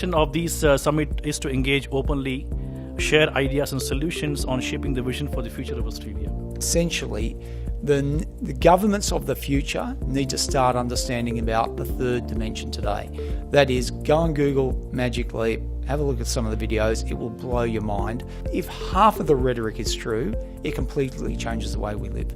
mission of these summit is to engage openly, share ideas and solutions on shaping the vision for the future of Australia. Essentially, the governments of the future need to start understanding about the third dimension today. That is, go on Google Magic Leap, have a look at some of the videos, it will blow your mind. If half of the rhetoric is true, it completely changes the way we live,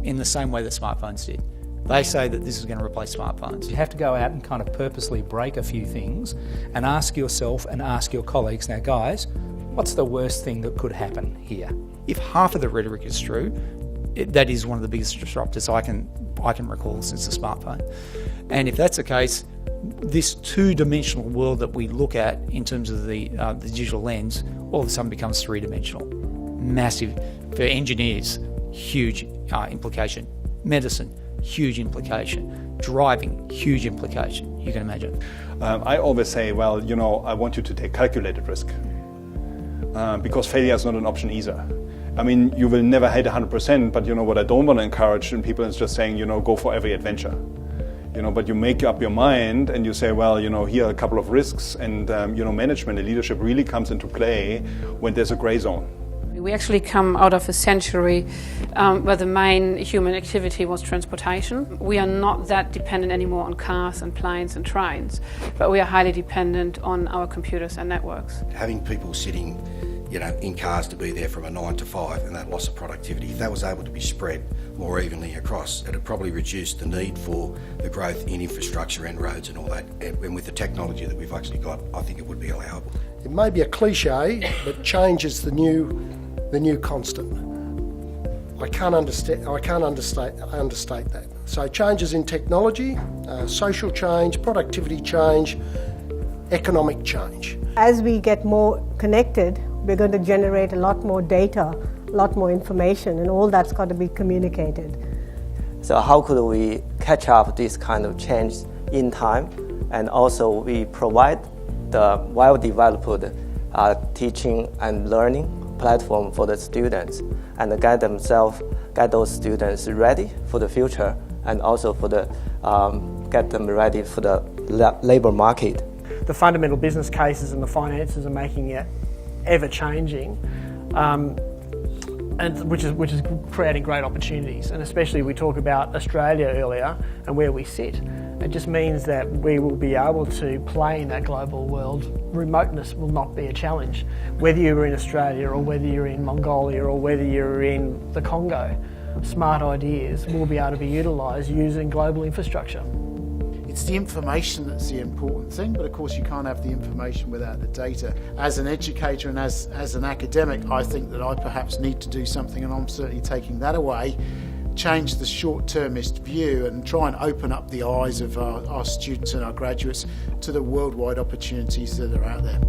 in the same way that smartphones did. They say that this is going to replace smartphones. You have to go out and kind of purposely break a few things and ask yourself and ask your colleagues, now guys, what's the worst thing that could happen here? If half of the rhetoric is true, that is one of the biggest disruptors I can recall since the smartphone. And if that's the case, this two-dimensional world that we look at in terms of the digital lens, all of a sudden becomes three-dimensional. Massive. For engineers, huge implication. Medicine, huge implication. Driving, huge implication. You can imagine. I always say, well, I want you to take calculated risk. Because failure is not an option either. I mean, you will never hit 100%, but what I don't want to encourage in people is just saying, go for every adventure. But you make up your mind and you say, well, here are a couple of risks, and management and leadership really comes into play when there's a grey zone. We actually come out of a century where the main human activity was transportation. We are not that dependent anymore on cars and planes and trains, but we are highly dependent on our computers and networks. Having people sitting in cars to be there from a 9 to 5 and that loss of productivity, if that was able to be spread more evenly across, it would probably reduce the need for the growth in infrastructure and roads and all that. And with the technology that we've actually got, I think it would be allowable. It may be a cliche, but change is the new constant. I can't understate that. So changes in technology, social change, productivity change, economic change. As we get more connected, we're going to generate a lot more data, a lot more information, and all that's got to be communicated. So how could we catch up this kind of change in time? And also we provide the well-developed teaching and learning platform for the students and get those students ready for the future, and also for get them ready for the labour market. The fundamental business cases and the finances are making it ever changing, and which is creating great opportunities. And especially we talk about Australia earlier and where we sit. It just means that we will be able to play in that global world. Remoteness will not be a challenge. Whether you're in Australia or whether you're in Mongolia or whether you're in the Congo, smart ideas will be able to be utilised using global infrastructure. It's the information that's the important thing, but of course you can't have the information without the data. As an educator and as an academic, I think that I perhaps need to do something, and I'm certainly taking that away, change the short-termist view and try and open up the eyes of our students and our graduates to the worldwide opportunities that are out there.